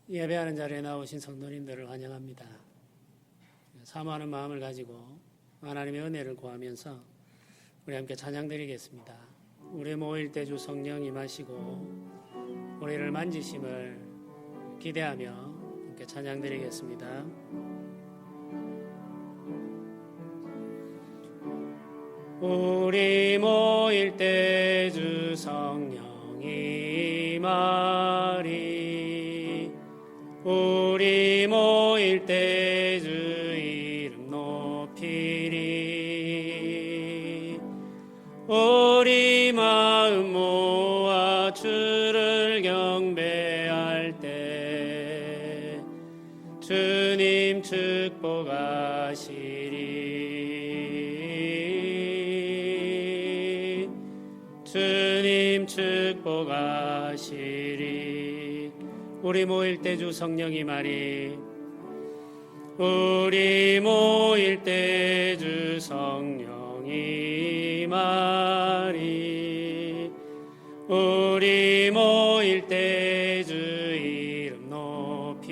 예배하는 자리에 나오신 성도님들을 환영합니다. 사모하는 마음을 가지고 하나님의 은혜를 구하면서 우리 함께 찬양 드리겠습니다. 우리 모일 때 주 성령 임하시고 우리를 만지심을 기대하며 함께 찬양 드리겠습니다. 우리 모일 때 주 성령 임하리. 우리 모일 때 주 이름 높이리. 우리 마음 모아 주를 경배할 때 주님 축복하시리. 주님 축복하시리. 우리 모일 때 주 성령이 말이. 우리 모일 때 주 성령이 말이. 우리 모일 때 주 이름 높이리.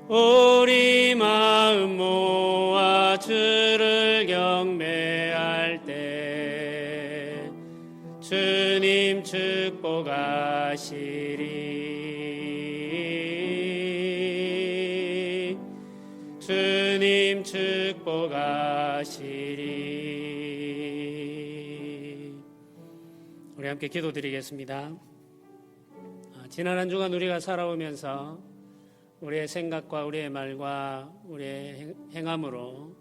우리 마음 모아 주를 경배할 때 주님 축복하시리. 주님 축복하시리. 우리 함께 기도드리겠습니다. 지난 한 주간 우리가 살아오면서 우리의 생각과 우리의 말과 우리의 행함으로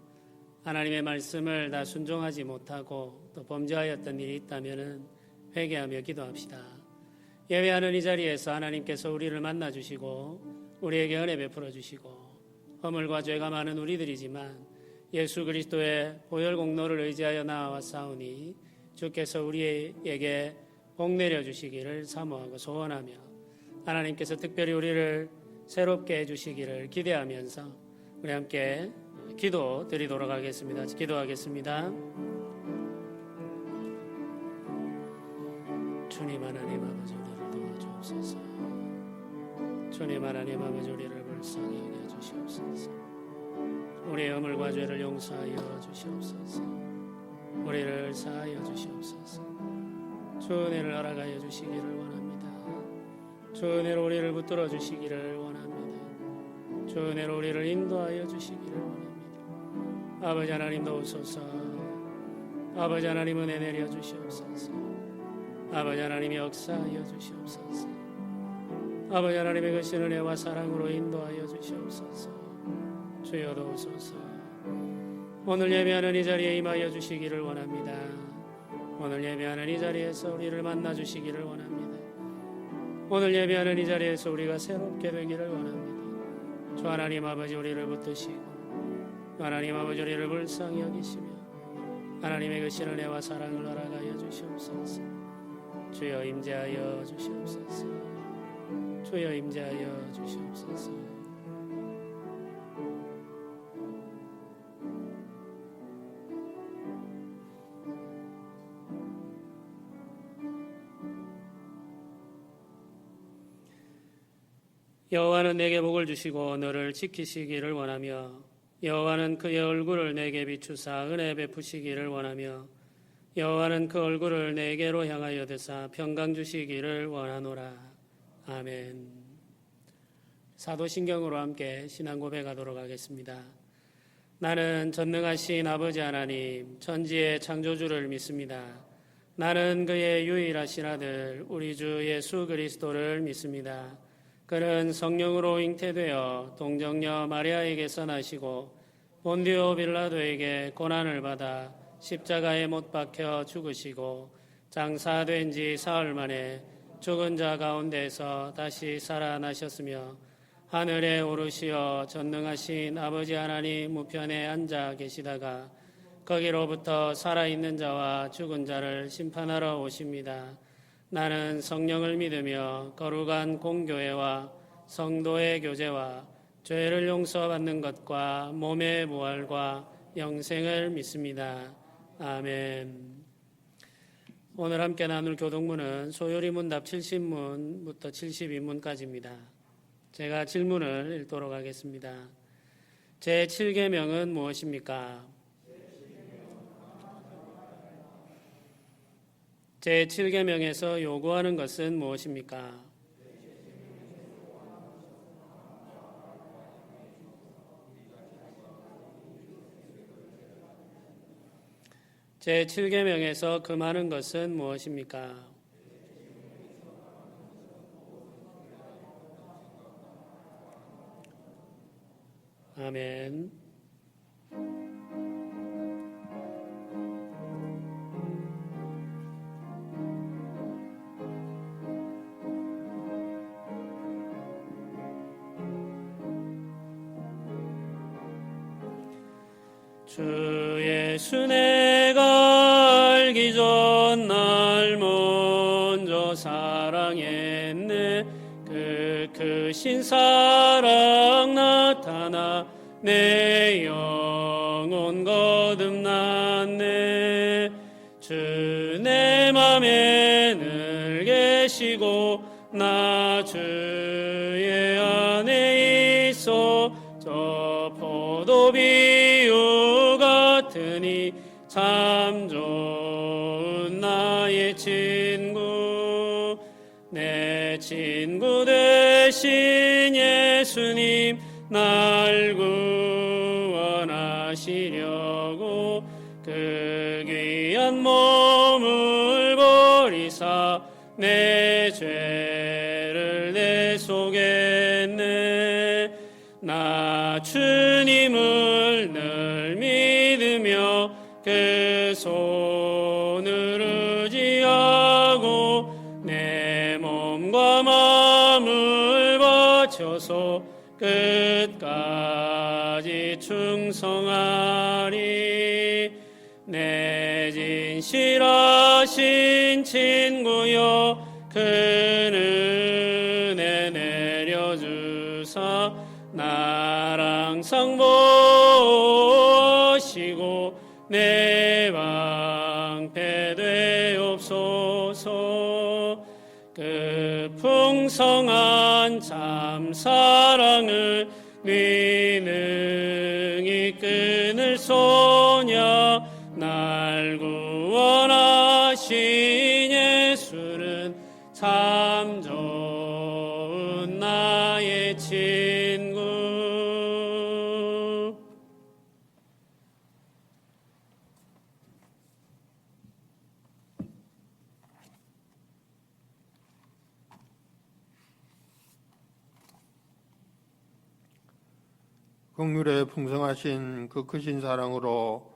하나님의 말씀을 다 순종하지 못하고 또 범죄하였던 일이 있다면 회개하며 기도합시다. 예배하는 이 자리에서 하나님께서 우리를 만나주시고 우리에게 은혜 베풀어 주시고 허물과 죄가 많은 우리들이지만 예수 그리스도의 보혈 공로를 의지하여 나아왔사오니 주께서 우리에게 복 내려주시기를 사모하고 소원하며 하나님께서 특별히 우리를 새롭게 해주시기를 기대하면서 우리 함께 기도 드리도록 하겠습니다. 기도하겠습니다. 주님 하나님 아버지 우리를 도와주옵소서. 주님 하나님 아버지 우리를 불쌍히 여겨 주시옵소서. 우리의 허물과 죄를 용서하여 주시옵소서. 우리를 사하여 주시옵소서. 주 은혜를 허락하여 주시기를 원합니다. 주 은혜로 우리를 붙들어 주시기를 원합니다. 주 은혜로 우리를 인도하여 주시기를 원합니다. 아버지 하나님 도우소서. 아버지 하나님 은혜 내려 주시옵소서. 아버지 하나님 역사하여 주시옵소서. 아버지 하나님의 그 신 은혜와 사랑으로 인도하여 주시옵소서. 주여 도우소서. 오늘 예배하는 이 자리에 임하여 주시기를 원합니다. 오늘 예배하는 이 자리에서 우리를 만나 주시기를 원합니다. 오늘 예배하는 이 자리에서 우리가 새롭게 되기를 원합니다. 주 하나님 아버지 우리를 붙드시고 하나님 아버지 우리를 불쌍히 여기시며 하나님의 그 신 은혜와 사랑을 허락하여 주시옵소서. 주여 임재하여 주시옵소서. 주여 임재하여 주시옵소서. 여호와는 내게 복을 주시고 너를 지키시기를 원하며 여호와는 그의 얼굴을 내게 비추사 은혜 베푸시기를 원하며 여호와는 그 얼굴을 내게로 향하여 드사 평강 주시기를 원하노라. 아멘. 사도신경으로 함께 신앙 고백하도록 하겠습니다. 나는 전능하신 아버지 하나님 천지의 창조주를 믿습니다. 나는 그의 유일하신 아들 우리 주 예수 그리스도를 믿습니다. 그는 성령으로 잉태되어 동정녀 마리아에게서 나시고 본디오 빌라도에게 고난을 받아 십자가에 못 박혀 죽으시고 장사된 지 사흘 만에 죽은 자 가운데서 다시 살아나셨으며 하늘에 오르시어 전능하신 아버지 하나님 우편에 앉아 계시다가 거기로부터 살아있는 자와 죽은 자를 심판하러 오십니다. 나는 성령을 믿으며 거룩한 공교회와 성도의 교제와 죄를 용서받는 것과 몸의 부활과 영생을 믿습니다. 아멘. 오늘 함께 나눌 교독문은 소요리 문답 70문부터 72문까지입니다. 제가 질문을 읽도록 하겠습니다. 제7계명은 무엇입니까? 제7계명에서 요구하는 것은 무엇입니까? 제7계명에서 금하는 것은 무엇입니까? 아멘. 주 예수 내가 알기 전 날 먼저 사랑했네. 그 크신 사랑 나타나 내 영혼 거듭났네. 주 내 맘에 늘 계시고 나 주의 안에 있어 저 포도비유 같으니 참 좋은 나의 친구. 내 친구 되신 예수님 날 구원하시려고 그 귀한 몸을 버리사 내 죄를 내속했네. 나 주님을 늘 믿으며 그 손을 의지하고 내 몸과 마음을 바쳐서 끝까지 충성하리. 내 진실하신 친구여 그 은혜 내려주사 나랑 항상 보시고 내 방패 되옵소서. 그 풍성한 참 사랑을 네 능히 끊을 소냐. 날 구원하신 예수는 참 좋은 나의 친구. 긍휼에 풍성하신 그 크신 사랑으로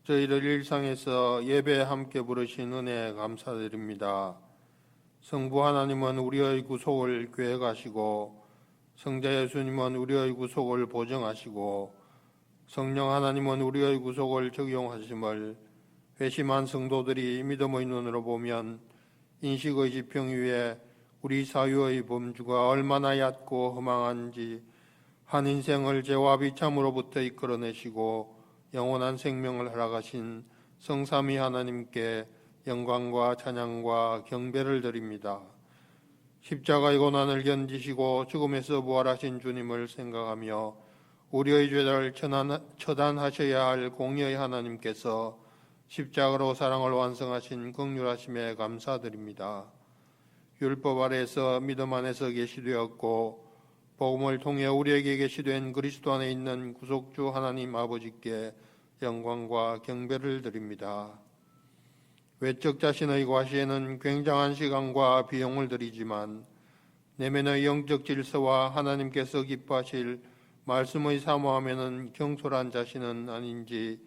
저희를 일상에서 예배에 함께 부르신 은혜에 감사드립니다. 성부 하나님은 우리의 구속을 계획하시고 성자 예수님은 우리의 구속을 보증하시고 성령 하나님은 우리의 구속을 적용하심을 회심한 성도들이 믿음의 눈으로 보면 인식의 지평 위에 우리 사유의 범주가 얼마나 얕고 허망한지 한 인생을 죄와 비참으로부터 이끌어내시고 영원한 생명을 허락하신 성삼위 하나님께 영광과 찬양과 경배를 드립니다. 십자가의 고난을 견디시고 죽음에서 부활하신 주님을 생각하며 우리의 죄를 처단하셔야 할 공의의 하나님께서 십자가로 사랑을 완성하신 긍휼하심에 감사드립니다. 율법 아래에서 믿음 안에서 계시되었고 복음을 통해 우리에게 계시된 그리스도 안에 있는 구속주 하나님 아버지께 영광과 경배를 드립니다. 외적 자신의 과시에는 굉장한 시간과 비용을 들이지만 내면의 영적 질서와 하나님께서 기뻐하실 말씀의 사모함에는 경솔한 자신은 아닌지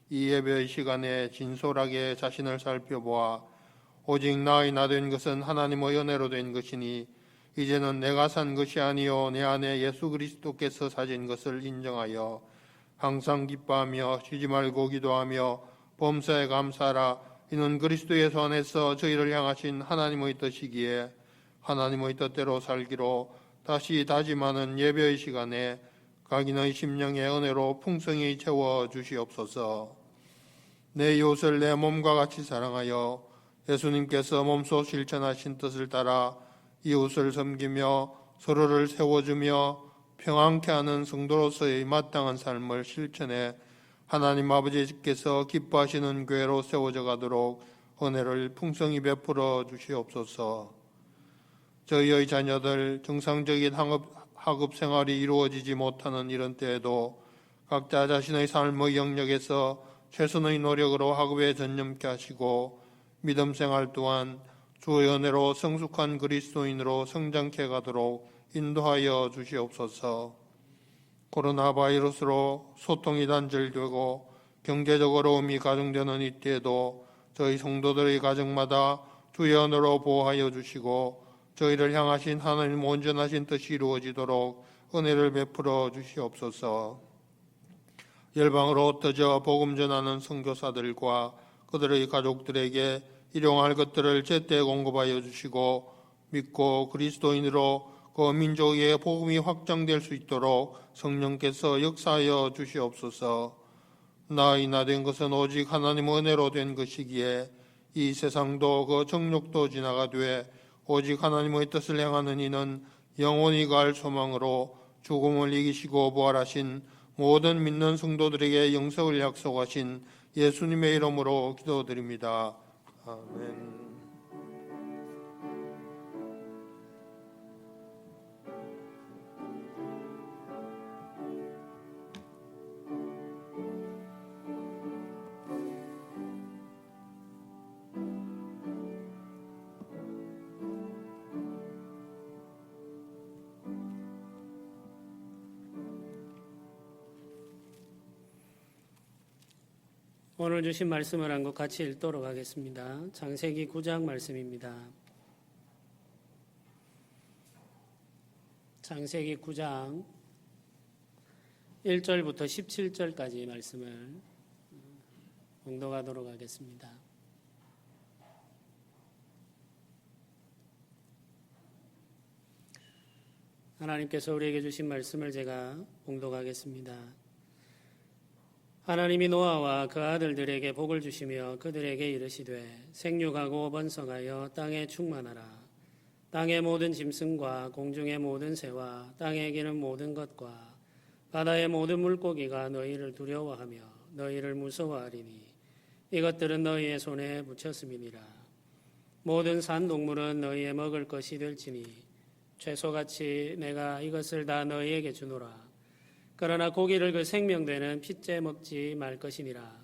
이 예배의 시간에 진솔하게 자신을 살펴보아 오직 나의 나 된 것은 하나님의 은혜로 된 것이니 이제는 내가 산 것이 아니요 내 안에 예수 그리스도께서 사신 것을 인정하여 항상 기뻐하며 쉬지 말고 기도하며 범사에 감사하라. 이는 그리스도 예수 안에서 저희를 향하신 하나님의 뜻이기에 하나님의 뜻대로 살기로 다시 다짐하는 예배의 시간에 각인의 심령의 은혜로 풍성히 채워 주시옵소서. 내 이웃을 내 몸과 같이 사랑하여 예수님께서 몸소 실천하신 뜻을 따라 이웃을 섬기며 서로를 세워주며 평안케 하는 성도로서의 마땅한 삶을 실천해 하나님 아버지께서 기뻐하시는 교회로 세워져 가도록 은혜를 풍성히 베풀어 주시옵소서. 저희의 자녀들 정상적인 학업 생활이 이루어지지 못하는 이런 때에도 각자 자신의 삶의 영역에서 최선의 노력으로 학업에 전념케 하시고 믿음 생활 또한 주의 은혜로 성숙한 그리스도인으로 성장케 가도록 인도하여 주시옵소서. 코로나 바이러스로 소통이 단절되고 경제적 어려움이 가중되는 이때에도 저희 성도들의 가정마다 주의 은혜로 보호하여 주시고 저희를 향하신 하나님 온전하신 뜻이 이루어지도록 은혜를 베풀어 주시옵소서. 열방으로 흩어져 복음 전하는 선교사들과 그들의 가족들에게 일용할 것들을 제때 공급하여 주시고 믿고 그리스도인으로 그 민족의 복음이 확장될 수 있도록 성령께서 역사하여 주시옵소서. 나의 나된 것은 오직 하나님 은혜로 된 것이기에 이 세상도 그 정욕도 지나가되 오직 하나님의 뜻을 행하는 이는 영원히 갈 소망으로 죽음을 이기시고 부활하신 모든 믿는 성도들에게 영생을 약속하신 예수님의 이름으로 기도드립니다. 아멘. 오늘 주신 말씀을 한 것 같이 읽도록 하겠습니다. 창세기 9장 말씀입니다. 창세기 9장 1절부터 17절까지 말씀을 봉독하도록 하겠습니다. 하나님께서 우리에게 주신 말씀을 제가 봉독하겠습니다. 하나님이 노아와 그 아들들에게 복을 주시며 그들에게 이르시되 생육하고 번성하여 땅에 충만하라. 땅의 모든 짐승과 공중의 모든 새와 땅에 기는 모든 것과 바다의 모든 물고기가 너희를 두려워하며 너희를 무서워하리니 이것들은 너희의 손에 붙였음이니라. 모든 산 동물은 너희의 먹을 것이 될지니 채소같이 내가 이것을 다 너희에게 주노라. 그러나 고기를 그 생명되는 핏째 먹지 말 것이니라.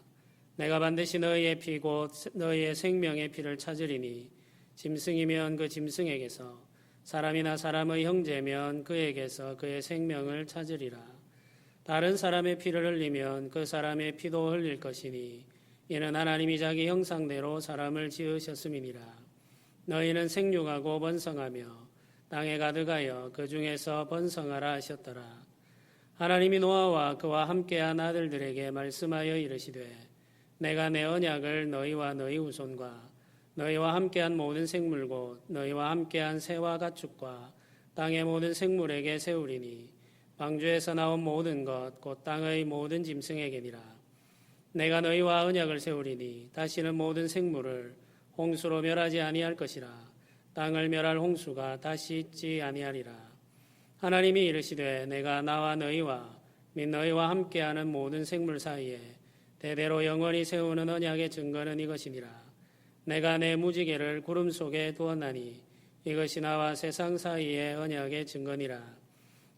내가 반드시 너희의 피 곧 너희의 생명의 피를 찾으리니 짐승이면 그 짐승에게서 사람이나 사람의 형제면 그에게서 그의 생명을 찾으리라. 다른 사람의 피를 흘리면 그 사람의 피도 흘릴 것이니 이는 하나님이 자기 형상대로 사람을 지으셨음이니라. 너희는 생육하고 번성하며 땅에 가득하여 그 중에서 번성하라 하셨더라. 하나님이 노아와 그와 함께한 아들들에게 말씀하여 이르시되 내가 내 언약을 너희와 너희 후손과 너희와 함께한 모든 생물 곧 너희와 함께한 새와 가축과 땅의 모든 생물에게 세우리니 방주에서 나온 모든 것 곧 땅의 모든 짐승에게니라. 내가 너희와 언약을 세우리니 다시는 모든 생물을 홍수로 멸하지 아니할 것이라. 땅을 멸할 홍수가 다시 있지 아니하리라. 하나님이 이르시되 내가 나와 너희와 및 너희와 함께하는 모든 생물 사이에 대대로 영원히 세우는 언약의 증거는 이것이니라. 내가 내 무지개를 구름 속에 두었나니 이것이 나와 세상 사이의 언약의 증거니라.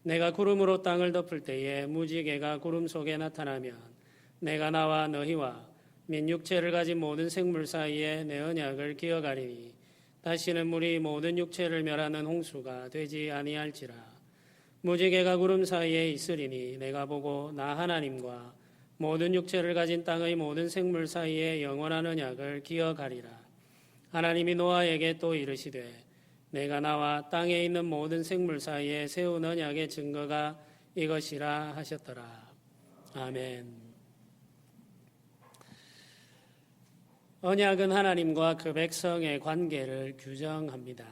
내가 구름으로 땅을 덮을 때에 무지개가 구름 속에 나타나면 내가 나와 너희와 및 육체를 가진 모든 생물 사이에 내 언약을 기억하리니 다시는 물이 모든 육체를 멸하는 홍수가 되지 아니할지라. 무지개가 구름 사이에 있으리니 내가 보고 나 하나님과 모든 육체를 가진 땅의 모든 생물 사이에 영원한 언약을 기억하리라. 하나님이 노아에게 또 이르시되 내가 나와 땅에 있는 모든 생물 사이에 세운 언약의 증거가 이것이라 하셨더라. 아멘. 언약은 하나님과 그 백성의 관계를 규정합니다.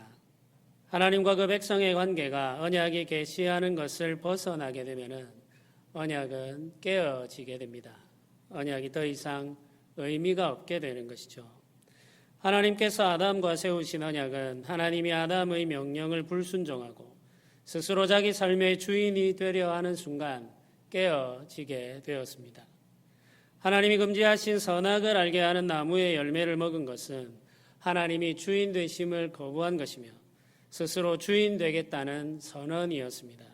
하나님과 그 백성의 관계가 언약이 계시하는 것을 벗어나게 되면 언약은 깨어지게 됩니다. 언약이 더 이상 의미가 없게 되는 것이죠. 하나님께서 아담과 세우신 언약은 하나님이 아담의 명령을 불순종하고 스스로 자기 삶의 주인이 되려 하는 순간 깨어지게 되었습니다. 하나님이 금지하신 선악을 알게 하는 나무의 열매를 먹은 것은 하나님이 주인 되심을 거부한 것이며 스스로 주인 되겠다는 선언이었습니다.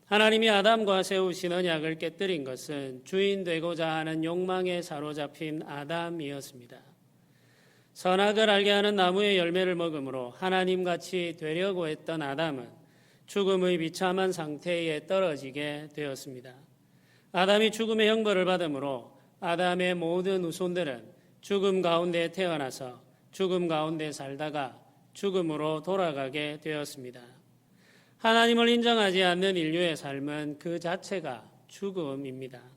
하나님이 아담과 세우신 언약을 깨뜨린 것은 주인 되고자 하는 욕망에 사로잡힌 아담이었습니다. 선악을 알게 하는 나무의 열매를 먹음으로 하나님같이 되려고 했던 아담은 죽음의 비참한 상태에 떨어지게 되었습니다. 아담이 죽음의 형벌을 받음으로 아담의 모든 후손들은 죽음 가운데 태어나서 죽음 가운데 살다가 죽음으로 돌아가게 되었습니다. 하나님을 인정하지 않는 인류의 삶은 그 자체가 죽음입니다.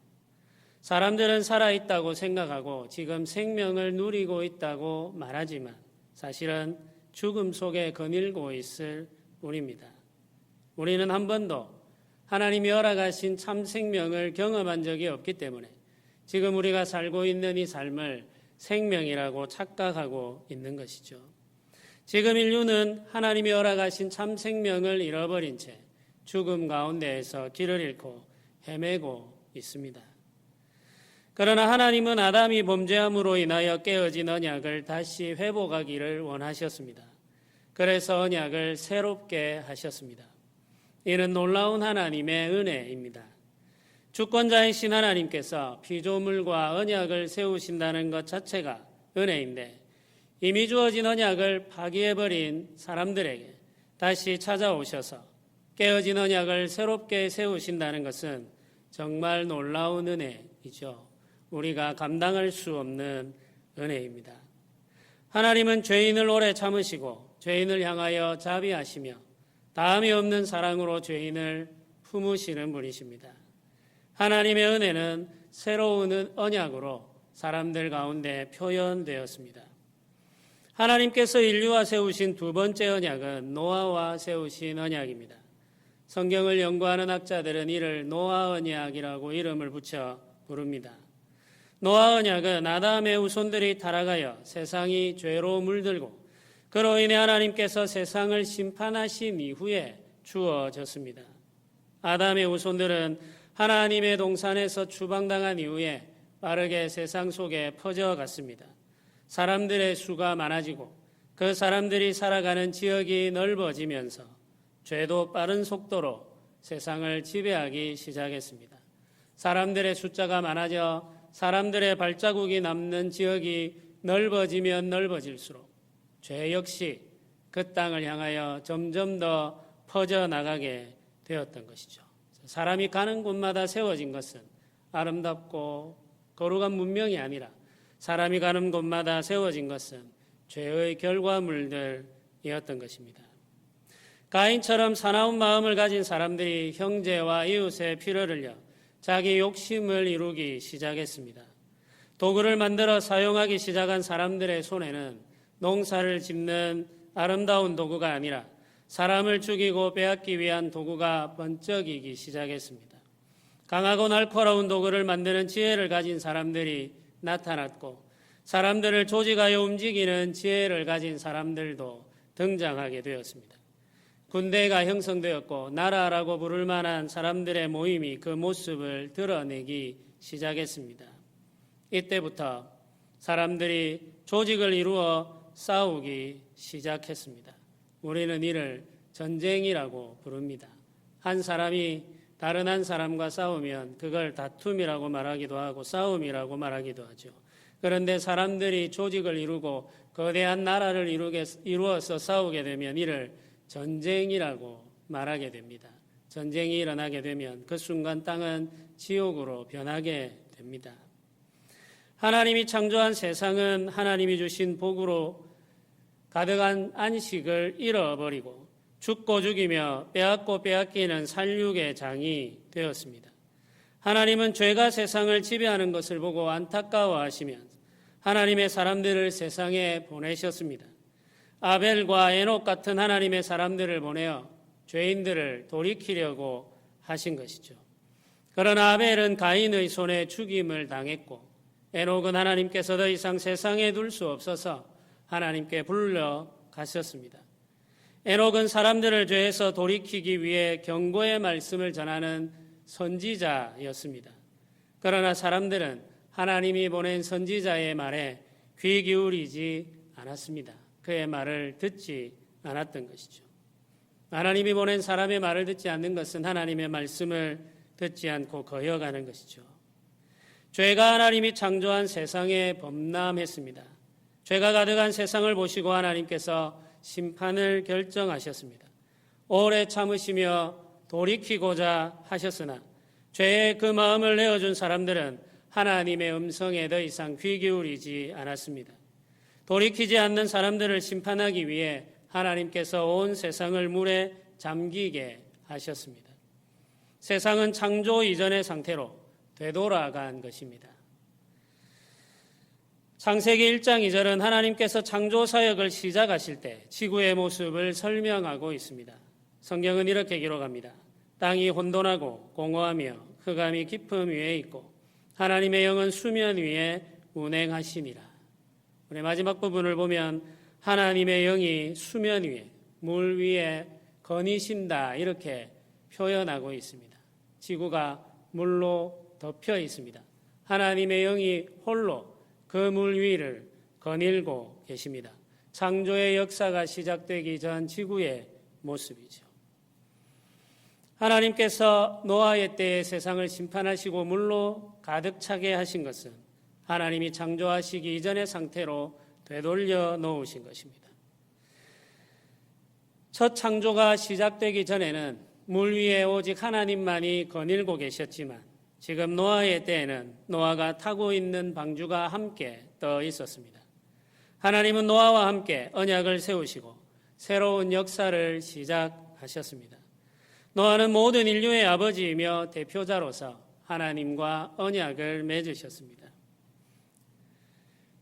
사람들은 살아있다고 생각하고 지금 생명을 누리고 있다고 말하지만 사실은 죽음 속에 거닐고 있을 뿐입니다. 우리는 한 번도 하나님이 허락하신 참 생명을 경험한 적이 없기 때문에 지금 우리가 살고 있는 이 삶을 생명이라고 착각하고 있는 것이죠. 지금 인류는 하나님이 허락하신 참 생명을 잃어버린 채 죽음 가운데에서 길을 잃고 헤매고 있습니다. 그러나 하나님은 아담이 범죄함으로 인하여 깨어진 언약을 다시 회복하기를 원하셨습니다. 그래서 언약을 새롭게 하셨습니다. 이는 놀라운 하나님의 은혜입니다. 주권자이신 하나님께서 피조물과 언약을 세우신다는 것 자체가 은혜인데 이미 주어진 언약을 파기해버린 사람들에게 다시 찾아오셔서 깨어진 언약을 새롭게 세우신다는 것은 정말 놀라운 은혜이죠. 우리가 감당할 수 없는 은혜입니다. 하나님은 죄인을 오래 참으시고 죄인을 향하여 자비하시며 다함이 없는 사랑으로 죄인을 품으시는 분이십니다. 하나님의 은혜는 새로운 언약으로 사람들 가운데 표현되었습니다. 하나님께서 인류와 세우신 두 번째 언약은 노아와 세우신 언약입니다. 성경을 연구하는 학자들은 이를 노아 언약이라고 이름을 붙여 부릅니다. 노아 언약은 아담의 후손들이 타락하여 세상이 죄로 물들고 그로 인해 하나님께서 세상을 심판하신 이후에 주어졌습니다. 아담의 후손들은 하나님의 동산에서 추방당한 이후에 빠르게 세상 속에 퍼져갔습니다. 사람들의 수가 많아지고 그 사람들이 살아가는 지역이 넓어지면서 죄도 빠른 속도로 세상을 지배하기 시작했습니다. 사람들의 숫자가 많아져 사람들의 발자국이 남는 지역이 넓어지면 넓어질수록 죄 역시 그 땅을 향하여 점점 더 퍼져나가게 되었던 것이죠. 사람이 가는 곳마다 세워진 것은 아름답고 거룩한 문명이 아니라 사람이 가는 곳마다 세워진 것은 죄의 결과물들이었던 것입니다. 가인처럼 사나운 마음을 가진 사람들이 형제와 이웃의 피를 흘려 자기 욕심을 이루기 시작했습니다. 도구를 만들어 사용하기 시작한 사람들의 손에는 농사를 짓는 아름다운 도구가 아니라 사람을 죽이고 빼앗기 위한 도구가 번쩍이기 시작했습니다. 강하고 날카로운 도구를 만드는 지혜를 가진 사람들이 나타났고 사람들을 조직하여 움직이는 지혜를 가진 사람들도 등장하게 되었습니다. 군대가 형성되었고 나라라고 부를 만한 사람들의 모임이 그 모습을 드러내기 시작했습니다. 이때부터 사람들이 조직을 이루어 싸우기 시작했습니다. 우리는 이를 전쟁이라고 부릅니다. 한 사람이 다른 한 사람과 싸우면 그걸 다툼이라고 말하기도 하고 싸움이라고 말하기도 하죠. 그런데 사람들이 조직을 이루고 거대한 나라를 이루어서 싸우게 되면 이를 전쟁이라고 말하게 됩니다. 전쟁이 일어나게 되면 그 순간 땅은 지옥으로 변하게 됩니다. 하나님이 창조한 세상은 하나님이 주신 복으로 가득한 안식을 잃어버리고 죽고 죽이며 빼앗고 빼앗기는 살육의 장이 되었습니다. 하나님은 죄가 세상을 지배하는 것을 보고 안타까워하시며 하나님의 사람들을 세상에 보내셨습니다. 아벨과 에녹 같은 하나님의 사람들을 보내어 죄인들을 돌이키려고 하신 것이죠. 그러나 아벨은 가인의 손에 죽임을 당했고 에녹은 하나님께서 더 이상 세상에 둘 수 없어서 하나님께 불러가셨습니다. 에녹은 사람들을 죄에서 돌이키기 위해 경고의 말씀을 전하는 선지자였습니다. 그러나 사람들은 하나님이 보낸 선지자의 말에 귀 기울이지 않았습니다. 그의 말을 듣지 않았던 것이죠. 하나님이 보낸 사람의 말을 듣지 않는 것은 하나님의 말씀을 듣지 않고 거여가는 것이죠. 죄가 하나님이 창조한 세상에 범람했습니다. 죄가 가득한 세상을 보시고 하나님께서 심판을 결정하셨습니다. 오래 참으시며 돌이키고자 하셨으나 죄의 그 마음을 내어준 사람들은 하나님의 음성에 더 이상 귀 기울이지 않았습니다. 돌이키지 않는 사람들을 심판하기 위해 하나님께서 온 세상을 물에 잠기게 하셨습니다. 세상은 창조 이전의 상태로 되돌아간 것입니다. 창세기 1장 2절은 하나님께서 창조 사역을 시작하실 때 지구의 모습을 설명하고 있습니다. 성경은 이렇게 기록합니다. 땅이 혼돈하고 공허하며 흑암이 깊음 위에 있고 하나님의 영은 수면 위에 운행하시니라. 우리 마지막 부분을 보면 하나님의 영이 수면 위에 물 위에 거니신다 이렇게 표현하고 있습니다. 지구가 물로 덮여 있습니다. 하나님의 영이 홀로 그 물 위를 거닐고 계십니다. 창조의 역사가 시작되기 전 지구의 모습이죠. 하나님께서 노아의 때에 세상을 심판하시고 물로 가득 차게 하신 것은 하나님이 창조하시기 이전의 상태로 되돌려 놓으신 것입니다. 첫 창조가 시작되기 전에는 물 위에 오직 하나님만이 거닐고 계셨지만 지금 노아의 때에는 노아가 타고 있는 방주가 함께 떠 있었습니다. 하나님은 노아와 함께 언약을 세우시고 새로운 역사를 시작하셨습니다. 노아는 모든 인류의 아버지이며 대표자로서 하나님과 언약을 맺으셨습니다.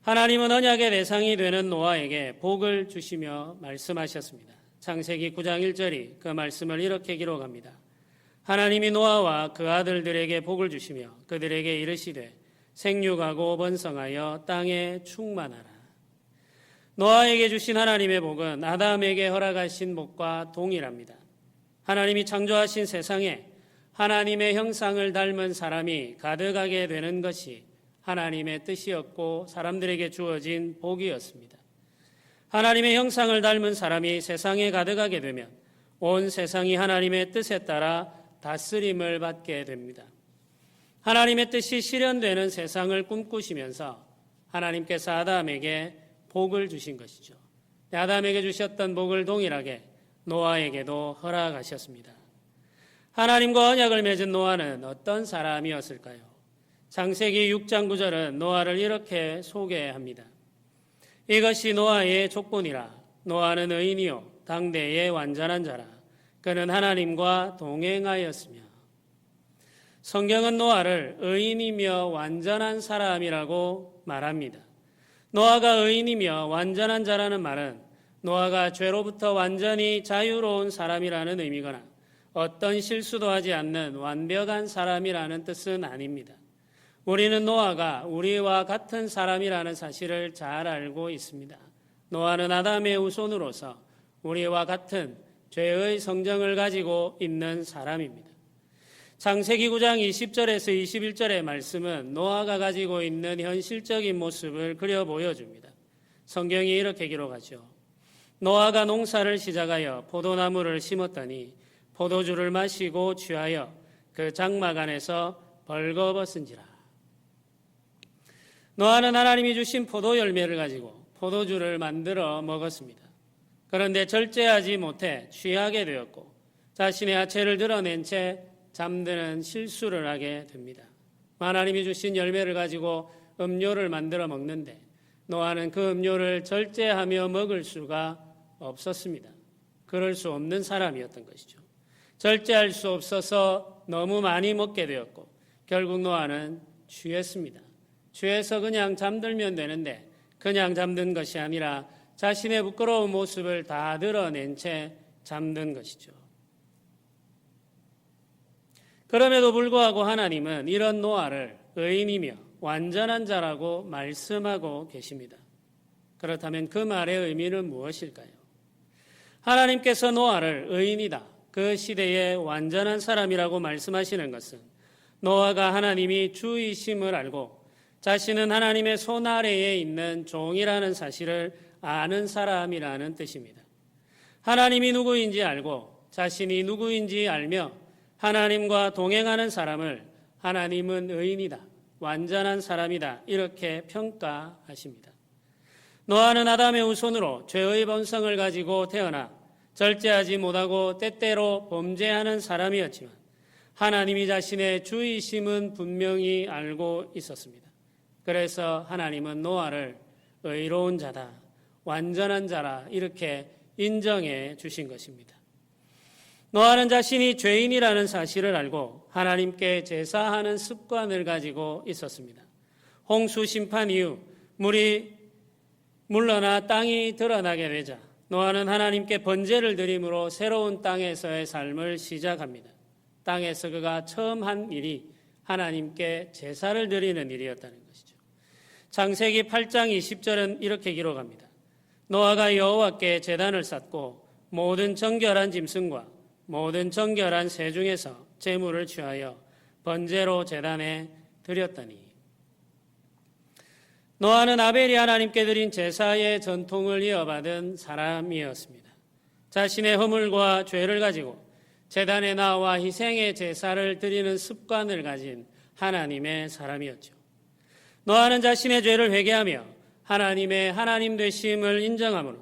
하나님은 언약의 대상이 되는 노아에게 복을 주시며 말씀하셨습니다. 창세기 9장 1절이 그 말씀을 이렇게 기록합니다. 하나님이 노아와 그 아들들에게 복을 주시며 그들에게 이르시되 생육하고 번성하여 땅에 충만하라. 노아에게 주신 하나님의 복은 아담에게 허락하신 복과 동일합니다. 하나님이 창조하신 세상에 하나님의 형상을 닮은 사람이 가득하게 되는 것이 하나님의 뜻이었고 사람들에게 주어진 복이었습니다. 하나님의 형상을 닮은 사람이 세상에 가득하게 되면 온 세상이 하나님의 뜻에 따라 다스림을 받게 됩니다. 하나님의 뜻이 실현되는 세상을 꿈꾸시면서 하나님께서 아담에게 복을 주신 것이죠. 아담에게 주셨던 복을 동일하게 노아에게도 허락하셨습니다. 하나님과 언약을 맺은 노아는 어떤 사람이었을까요? 창세기 6장 9절은 노아를 이렇게 소개합니다. 이것이 노아의 족본이라. 노아는 의인이요 당대의 완전한 자라. 그는 하나님과 동행하였으며. 성경은 노아를 의인이며 완전한 사람이라고 말합니다. 노아가 의인이며 완전한 자라는 말은 노아가 죄로부터 완전히 자유로운 사람이라는 의미거나 어떤 실수도 하지 않는 완벽한 사람이라는 뜻은 아닙니다. 우리는 노아가 우리와 같은 사람이라는 사실을 잘 알고 있습니다. 노아는 아담의 후손으로서 우리와 같은 죄의 성정을 가지고 있는 사람입니다. 창세기 9장 20절에서 21절의 말씀은 노아가 가지고 있는 현실적인 모습을 그려 보여줍니다. 성경이 이렇게 기록하죠. 노아가 농사를 시작하여 포도나무를 심었더니 포도주를 마시고 취하여 그 장막 안에서 벌거벗은지라. 노아는 하나님이 주신 포도 열매를 가지고 포도주를 만들어 먹었습니다. 그런데 절제하지 못해 취하게 되었고 자신의 하체를 드러낸 채 잠드는 실수를 하게 됩니다. 하나님이 주신 열매를 가지고 음료를 만들어 먹는데 노아는 그 음료를 절제하며 먹을 수가 없었습니다. 그럴 수 없는 사람이었던 것이죠. 절제할 수 없어서 너무 많이 먹게 되었고 결국 노아는 취했습니다. 취해서 그냥 잠들면 되는데 그냥 잠든 것이 아니라 자신의 부끄러운 모습을 다 드러낸 채 잠든 것이죠. 그럼에도 불구하고 하나님은 이런 노아를 의인이며 완전한 자라고 말씀하고 계십니다. 그렇다면 그 말의 의미는 무엇일까요? 하나님께서 노아를 의인이다, 그 시대의 완전한 사람이라고 말씀하시는 것은 노아가 하나님이 주이심을 알고 자신은 하나님의 손 아래에 있는 종이라는 사실을 아는 사람이라는 뜻입니다. 하나님이 누구인지 알고 자신이 누구인지 알며 하나님과 동행하는 사람을 하나님은 의인이다, 완전한 사람이다, 이렇게 평가하십니다. 노아는 아담의 후손으로 죄의 본성을 가지고 태어나 절제하지 못하고 때때로 범죄하는 사람이었지만 하나님이 자신의 주이심은 분명히 알고 있었습니다. 그래서 하나님은 노아를 의로운 자다, 완전한 자라 이렇게 인정해 주신 것입니다. 노아는 자신이 죄인이라는 사실을 알고 하나님께 제사하는 습관을 가지고 있었습니다. 홍수 심판 이후 물이 물러나 땅이 드러나게 되자 노아는 하나님께 번제를 드림으로 새로운 땅에서의 삶을 시작합니다. 땅에서 그가 처음 한 일이 하나님께 제사를 드리는 일이었다는 것이죠. 창세기 8장 20절은 이렇게 기록합니다. 노아가 여호와께 제단을 쌓고 모든 정결한 짐승과 모든 정결한 새 중에서 제물을 취하여 번제로 제단에 드렸더니, 노아는 아벨이 하나님께 드린 제사의 전통을 이어받은 사람이었습니다. 자신의 허물과 죄를 가지고 제단에 나와 희생의 제사를 드리는 습관을 가진 하나님의 사람이었죠. 노아는 자신의 죄를 회개하며 하나님의 하나님 되심을 인정함으로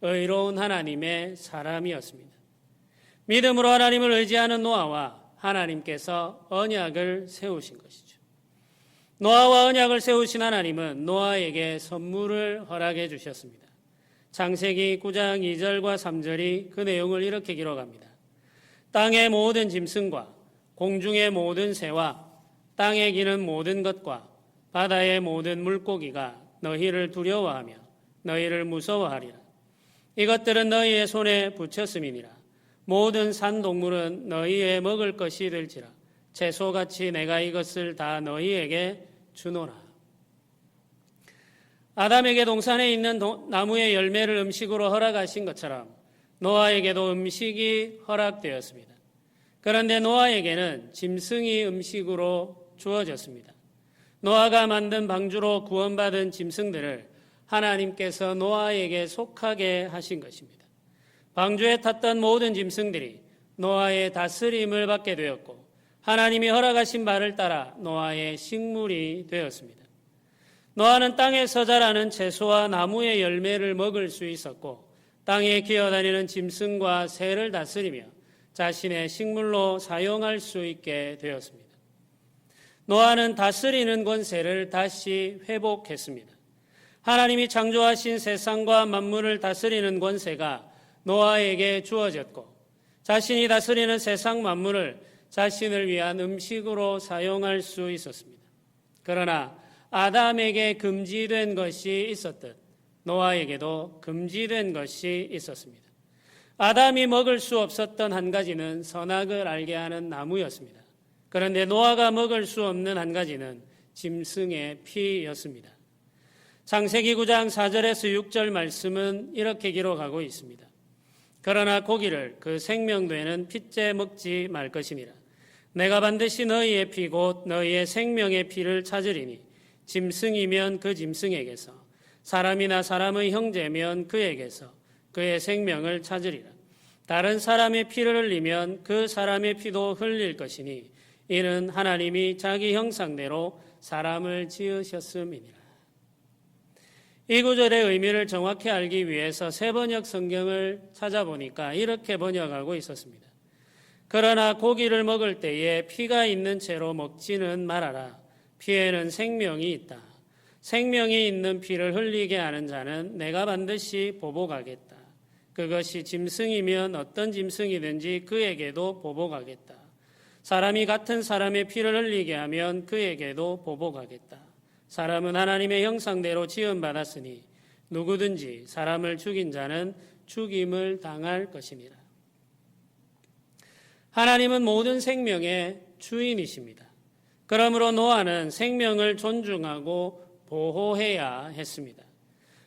의로운 하나님의 사람이었습니다. 믿음으로 하나님을 의지하는 노아와 하나님께서 언약을 세우신 것이죠. 노아와 언약을 세우신 하나님은 노아에게 선물을 허락해 주셨습니다. 창세기 9장 2절과 3절이 그 내용을 이렇게 기록합니다. 땅의 모든 짐승과 공중의 모든 새와 땅에 기는 모든 것과 바다의 모든 물고기가 너희를 두려워하며 너희를 무서워하리라. 이것들은 너희의 손에 붙였음이니라. 모든 산동물은 너희의 먹을 것이 될지라. 채소같이 내가 이것을 다 너희에게 주노라. 아담에게 동산에 있는 나무의 열매를 음식으로 허락하신 것처럼 노아에게도 음식이 허락되었습니다. 그런데 노아에게는 짐승이 음식으로 주어졌습니다. 노아가 만든 방주로 구원받은 짐승들을 하나님께서 노아에게 속하게 하신 것입니다. 방주에 탔던 모든 짐승들이 노아의 다스림을 받게 되었고 하나님이 허락하신 바를 따라 노아의 식물이 되었습니다. 노아는 땅에서 자라는 채소와 나무의 열매를 먹을 수 있었고 땅에 기어다니는 짐승과 새를 다스리며 자신의 식물로 사용할 수 있게 되었습니다. 노아는 다스리는 권세를 다시 회복했습니다. 하나님이 창조하신 세상과 만물을 다스리는 권세가 노아에게 주어졌고 자신이 다스리는 세상 만물을 자신을 위한 음식으로 사용할 수 있었습니다. 그러나 아담에게 금지된 것이 있었듯 노아에게도 금지된 것이 있었습니다. 아담이 먹을 수 없었던 한 가지는 선악을 알게 하는 나무였습니다. 그런데 노아가 먹을 수 없는 한 가지는 짐승의 피였습니다. 창세기 9장 4절에서 6절 말씀은 이렇게 기록하고 있습니다. 그러나 고기를 그 생명되는 핏째 먹지 말 것이니라. 내가 반드시 너희의 피 곧 너희의 생명의 피를 찾으리니 짐승이면 그 짐승에게서 사람이나 사람의 형제면 그에게서 그의 생명을 찾으리라. 다른 사람의 피를 흘리면 그 사람의 피도 흘릴 것이니 이는 하나님이 자기 형상대로 사람을 지으셨음이니라. 이 구절의 의미를 정확히 알기 위해서 세번역 성경을 찾아보니까 이렇게 번역하고 있었습니다. 그러나 고기를 먹을 때에 피가 있는 채로 먹지는 말아라. 피에는 생명이 있다. 생명이 있는 피를 흘리게 하는 자는 내가 반드시 보복하겠다. 그것이 짐승이면 어떤 짐승이든지 그에게도 보복하겠다. 사람이 같은 사람의 피를 흘리게 하면 그에게도 보복하겠다. 사람은 하나님의 형상대로 지음받았으니 누구든지 사람을 죽인 자는 죽임을 당할 것이니라. 하나님은 모든 생명의 주인이십니다. 그러므로 노아는 생명을 존중하고 보호해야 했습니다.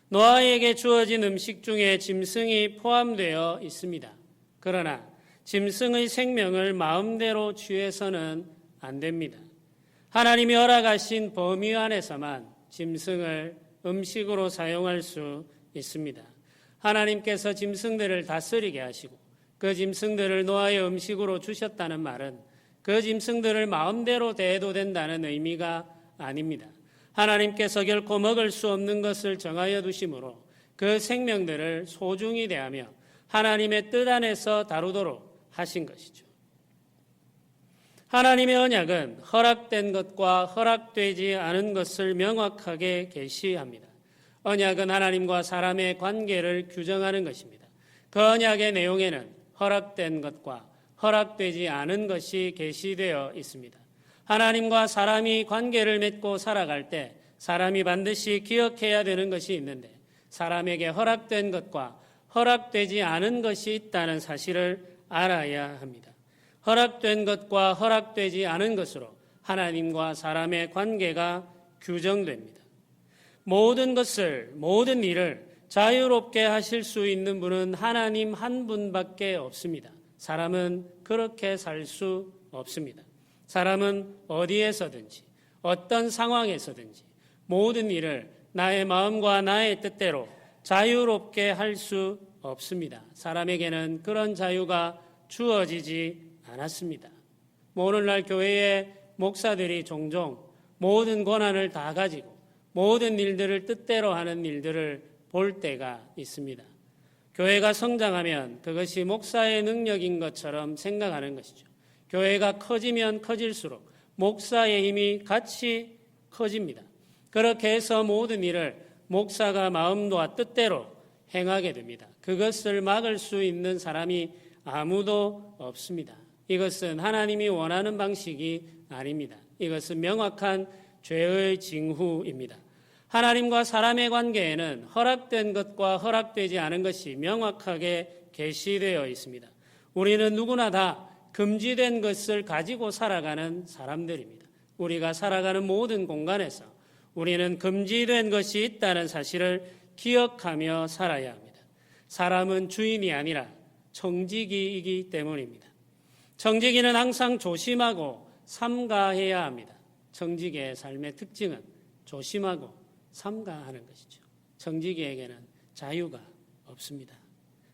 노아에게 주어진 음식 중에 짐승이 포함되어 있습니다. 그러나 짐승의 생명을 마음대로 취해서는 안 됩니다. 하나님이 허락하신 범위 안에서만 짐승을 음식으로 사용할 수 있습니다. 하나님께서 짐승들을 다스리게 하시고 그 짐승들을 노아의 음식으로 주셨다는 말은 그 짐승들을 마음대로 대해도 된다는 의미가 아닙니다. 하나님께서 결코 먹을 수 없는 것을 정하여 두심으로 그 생명들을 소중히 대하며 하나님의 뜻 안에서 다루도록 하신 것이죠. 하나님의 언약은 허락된 것과 허락되지 않은 것을 명확하게 계시합니다. 언약은 하나님과 사람의 관계를 규정하는 것입니다. 그 언약의 내용에는 허락된 것과 허락되지 않은 것이 계시되어 있습니다. 하나님과 사람이 관계를 맺고 살아갈 때 사람이 반드시 기억해야 되는 것이 있는데 사람에게 허락된 것과 허락되지 않은 것이 있다는 사실을 알아야 합니다. 허락된 것과 허락되지 않은 것으로 하나님과 사람의 관계가 규정됩니다. 모든 것을, 모든 일을 자유롭게 하실 수 있는 분은 하나님 한 분밖에 없습니다. 사람은 그렇게 살 수 없습니다. 사람은 어디에서든지 어떤 상황에서든지 모든 일을 나의 마음과 나의 뜻대로 자유롭게 할 수 없습니다. 사람에게는 그런 자유가 주어지지 않았습니다. 오늘날 교회의 목사들이 종종 모든 권한을 다 가지고 모든 일들을 뜻대로 하는 일들을 볼 때가 있습니다. 교회가 성장하면 그것이 목사의 능력인 것처럼 생각하는 것이죠. 교회가 커지면 커질수록 목사의 힘이 같이 커집니다. 그렇게 해서 모든 일을 목사가 마음과 뜻대로 행하게 됩니다. 그것을 막을 수 있는 사람이 아무도 없습니다. 이것은 하나님이 원하는 방식이 아닙니다. 이것은 명확한 죄의 징후입니다. 하나님과 사람의 관계에는 허락된 것과 허락되지 않은 것이 명확하게 계시되어 있습니다. 우리는 누구나 다 금지된 것을 가지고 살아가는 사람들입니다. 우리가 살아가는 모든 공간에서 우리는 금지된 것이 있다는 사실을 기억하며 살아야 합니다. 사람은 주인이 아니라 청지기이기 때문입니다. 청지기는 항상 조심하고 삼가해야 합니다. 청지기의 삶의 특징은 조심하고 삼가하는 것이죠. 청지기에게는 자유가 없습니다.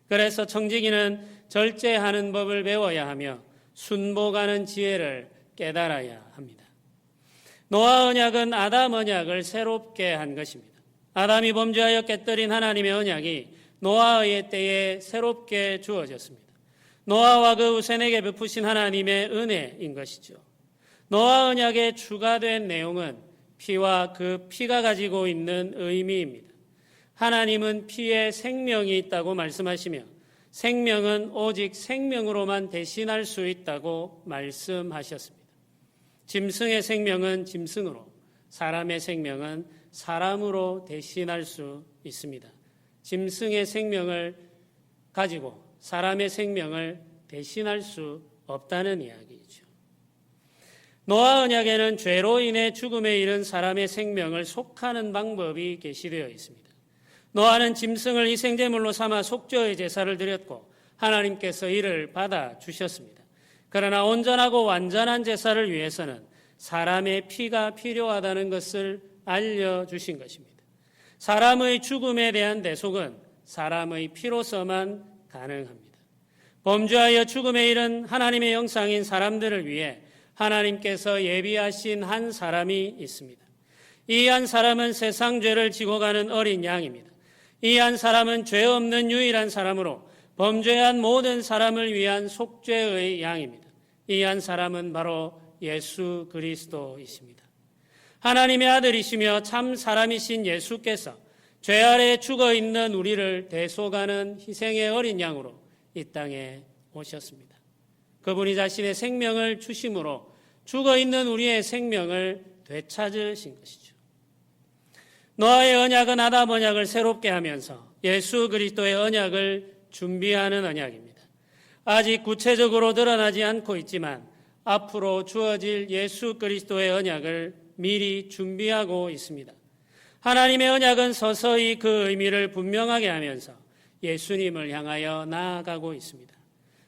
그래서 청지기는 절제하는 법을 배워야 하며 순복하는 지혜를 깨달아야 합니다. 노아 언약은 아담 언약을 새롭게 한 것입니다. 아담이 범죄하여 깨뜨린 하나님의 언약이 노아의 때에 새롭게 주어졌습니다. 노아와 그 후손에게 베푸신 하나님의 은혜인 것이죠. 노아 언약에 추가된 내용은 피와 그 피가 가지고 있는 의미입니다. 하나님은 피에 생명이 있다고 말씀하시며 생명은 오직 생명으로만 대신할 수 있다고 말씀하셨습니다. 짐승의 생명은 짐승으로, 사람의 생명은 사람으로 대신할 수 있습니다. 짐승의 생명을 가지고 사람의 생명을 대신할 수 없다는 이야기이죠. 노아 언약에는 죄로 인해 죽음에 이른 사람의 생명을 속하는 방법이 계시되어 있습니다. 노아는 짐승을 희생제물로 삼아 속죄의 제사를 드렸고 하나님께서 이를 받아 주셨습니다. 그러나 온전하고 완전한 제사를 위해서는 사람의 피가 필요하다는 것을 알려주신 것입니다. 사람의 죽음에 대한 대속은 사람의 피로서만 가능합니다. 범죄하여 죽음에 이른 하나님의 형상인 사람들을 위해 하나님께서 예비하신 한 사람이 있습니다. 이 한 사람은 세상 죄를 지고 가는 어린 양입니다. 이 한 사람은 죄 없는 유일한 사람으로 범죄한 모든 사람을 위한 속죄의 양입니다. 이 한 사람은 바로 예수 그리스도이십니다. 하나님의 아들이시며 참 사람이신 예수께서 죄 아래 죽어 있는 우리를 대속하는 희생의 어린 양으로 이 땅에 오셨습니다. 그분이 자신의 생명을 주심으로 죽어 있는 우리의 생명을 되찾으신 것이죠. 노아의 언약은 아담 언약을 새롭게 하면서 예수 그리스도의 언약을 준비하는 언약입니다. 아직 구체적으로 드러나지 않고 있지만 앞으로 주어질 예수 그리스도의 언약을 미리 준비하고 있습니다. 하나님의 언약은 서서히 그 의미를 분명하게 하면서 예수님을 향하여 나아가고 있습니다.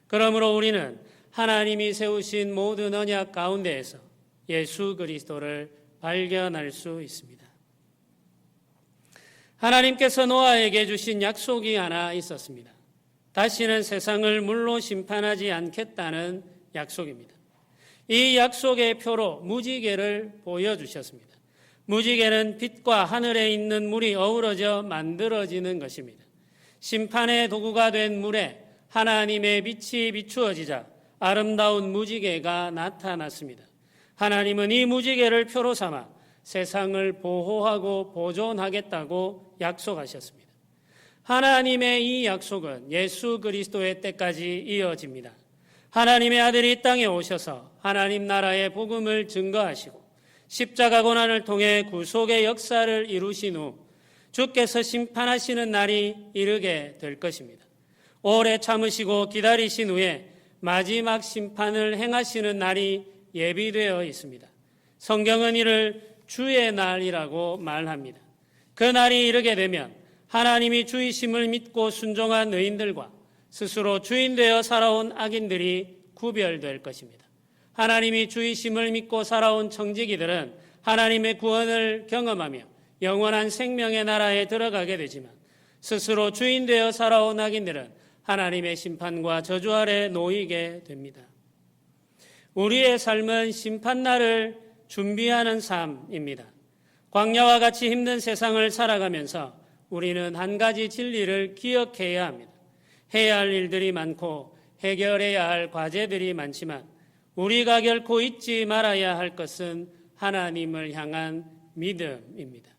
그러므로 우리는 하나님이 세우신 모든 언약 가운데에서 예수 그리스도를 발견할 수 있습니다. 하나님께서 노아에게 주신 약속이 하나 있었습니다. 다시는 세상을 물로 심판하지 않겠다는 약속입니다. 이 약속의 표로 무지개를 보여주셨습니다. 무지개는 빛과 하늘에 있는 물이 어우러져 만들어지는 것입니다. 심판의 도구가 된 물에 하나님의 빛이 비추어지자 아름다운 무지개가 나타났습니다. 하나님은 이 무지개를 표로 삼아 세상을 보호하고 보존하겠다고 약속하셨습니다. 하나님의 이 약속은 예수 그리스도의 때까지 이어집니다. 하나님의 아들이 이 땅에 오셔서 하나님 나라의 복음을 증거하시고 십자가 고난을 통해 구속의 역사를 이루신 후 주께서 심판하시는 날이 이르게 될 것입니다. 오래 참으시고 기다리신 후에 마지막 심판을 행하시는 날이 예비되어 있습니다. 성경은 이를 주의 날이라고 말합니다. 그 날이 이르게 되면 하나님이 주이심을 믿고 순종한 의인들과 스스로 주인 되어 살아온 악인들이 구별될 것입니다. 하나님이 주이심을 믿고 살아온 청지기들은 하나님의 구원을 경험하며 영원한 생명의 나라에 들어가게 되지만 스스로 주인 되어 살아온 악인들은 하나님의 심판과 저주 아래 놓이게 됩니다. 우리의 삶은 심판날을 준비하는 삶입니다. 광야와 같이 힘든 세상을 살아가면서 우리는 한 가지 진리를 기억해야 합니다. 해야 할 일들이 많고 해결해야 할 과제들이 많지만 우리가 결코 잊지 말아야 할 것은 하나님을 향한 믿음입니다.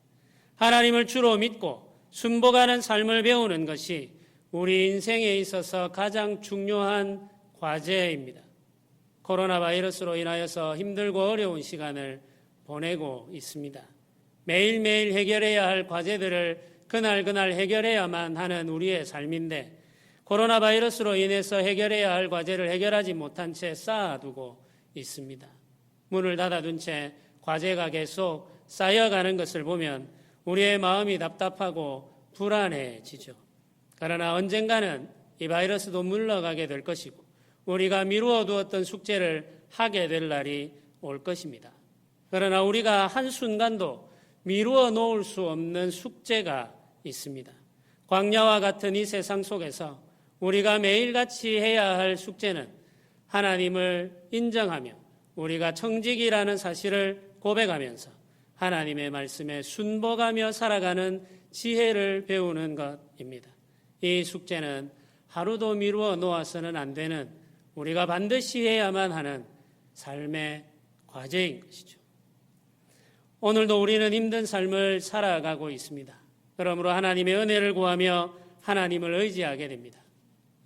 하나님을 주로 믿고 순복하는 삶을 배우는 것이 우리 인생에 있어서 가장 중요한 과제입니다. 코로나 바이러스로 인하여서 힘들고 어려운 시간을 보내고 있습니다. 매일매일 해결해야 할 과제들을 그날 해결해야만 하는 우리의 삶인데 코로나 바이러스로 인해서 해결해야 할 과제를 해결하지 못한 채 쌓아두고 있습니다. 문을 닫아둔 채 과제가 계속 쌓여가는 것을 보면 우리의 마음이 답답하고 불안해지죠. 그러나 언젠가는 이 바이러스도 물러가게 될 것이고 우리가 미루어 두었던 숙제를 하게 될 날이 올 것입니다. 그러나 우리가 한순간도 미루어 놓을 수 없는 숙제가 있습니다. 광야와 같은 이 세상 속에서 우리가 매일같이 해야 할 숙제는 하나님을 인정하며 우리가 청지기라는 사실을 고백하면서 하나님의 말씀에 순복하며 살아가는 지혜를 배우는 것입니다. 이 숙제는 하루도 미루어 놓아서는 안 되는 우리가 반드시 해야만 하는 삶의 과제인 것이죠. 오늘도 우리는 힘든 삶을 살아가고 있습니다. 그러므로 하나님의 은혜를 구하며 하나님을 의지하게 됩니다.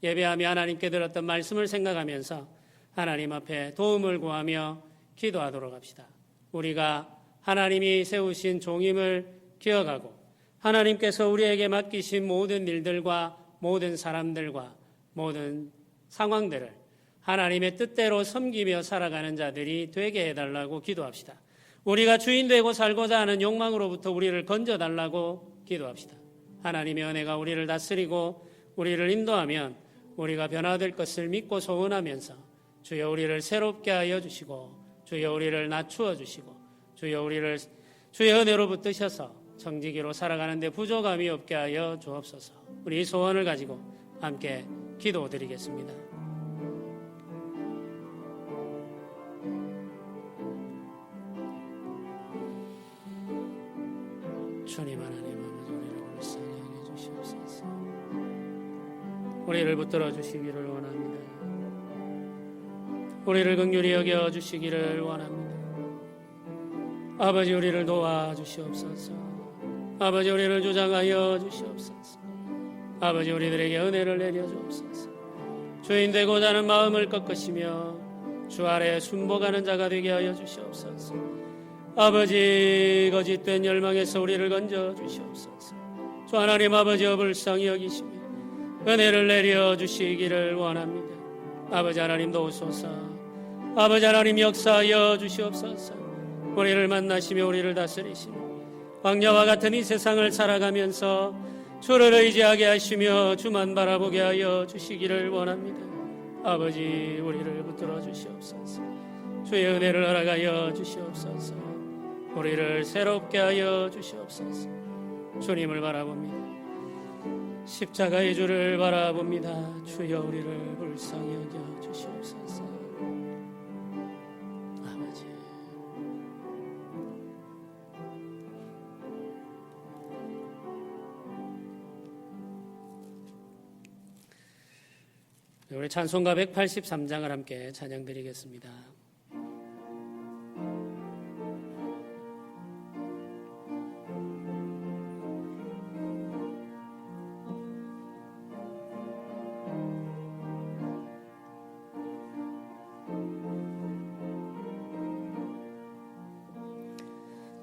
예배하며 하나님께 들었던 말씀을 생각하면서 하나님 앞에 도움을 구하며 기도하도록 합시다. 우리가 하나님이 세우신 종임을 기억하고 하나님께서 우리에게 맡기신 모든 일들과 모든 사람들과 모든 상황들을 하나님의 뜻대로 섬기며 살아가는 자들이 되게 해달라고 기도합시다. 우리가 주인 되고 살고자 하는 욕망으로부터 우리를 건져달라고 기도합시다. 하나님의 은혜가 우리를 다스리고 우리를 인도하면 우리가 변화될 것을 믿고 소원하면서 주여 우리를 새롭게 하여 주시고 주여 우리를 낮추어 주시고 주여 우리를 주의 은혜로 붙드셔서 청지기로 살아가는 데 부족함이 없게 하여 주옵소서. 우리 소원을 가지고 함께 기도드리겠습니다. 주님 하나님 아버지 우리를 불쌍히 여겨 주시옵소서. 우리를 붙들어 주시기를 원합니다. 우리를 긍휼히 여겨 주시기를 원합니다. 아버지 우리를 도와 주시옵소서. 아버지 우리를 주장하여 주시옵소서. 아버지 우리들에게 은혜를 내려 주옵소서. 주인 되고자 하는 마음을 꺾으시며 주 아래 순복하는 자가 되게 하여 주시옵소서. 아버지 거짓된 열망에서 우리를 건져 주시옵소서. 주 하나님 아버지 불쌍히 여기시며 은혜를 내려 주시기를 원합니다. 아버지 하나님 도우소서. 아버지 하나님 역사하여 주시옵소서. 우리를 만나시며 우리를 다스리시며 왕녀와 같은 이 세상을 살아가면서 주를 의지하게 하시며 주만 바라보게 하여 주시기를 원합니다. 아버지, 우리를 붙들어 주시옵소서. 주의 은혜를 허락하여 주시옵소서. 우리를 새롭게 하여 주시옵소서. 주님을 바라봅니다. 십자가의 주를 바라봅니다. 주여, 우리를 불쌍히 여겨 주시옵소서. 아버지, 우리 찬송가 183장을 함께 찬양드리겠습니다.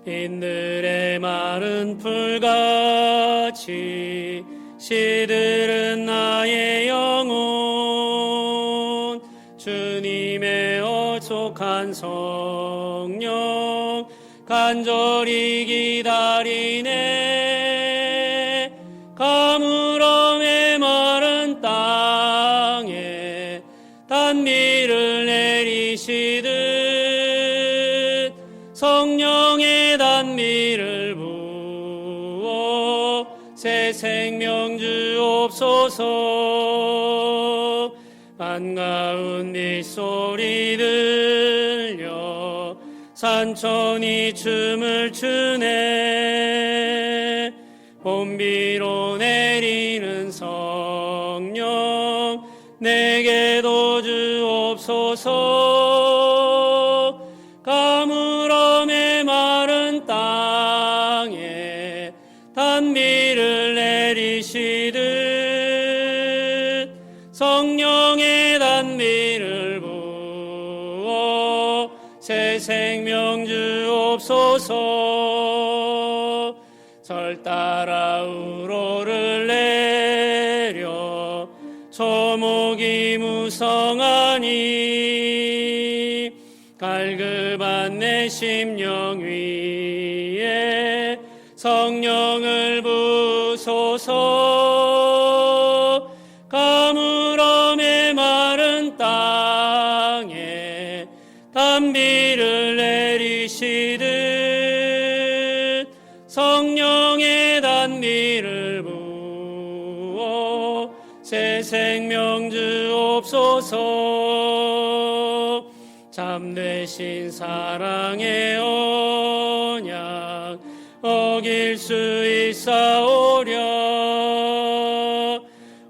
빈들의 마른 풀같이 시들은 나의 영혼, 주님의 어촉한 성령 간절히 기다리네. 가물어 메마른 땅에 단비를 내리시듯 성령의 단비를 부어 새 생명 주옵소서. 반가운 빗소리 들려 산천이 춤을 추네. 봄비로 내리는 성령 내게도 주옵소서. 가물어 메마른 땅에 단비를 내리시듯 성령의 단비를 부어 새 생명 주옵소서. 절 따라 우로를 내려 초목이 무성하니 갈급한 내 심령 위에 성령을 부소서. 가물어 메마른 땅에 단비를 내리시듯 성령의 단비를 부어 새 생명 주옵소서. 참되신 사랑의 언약 어길 수 있사오랴.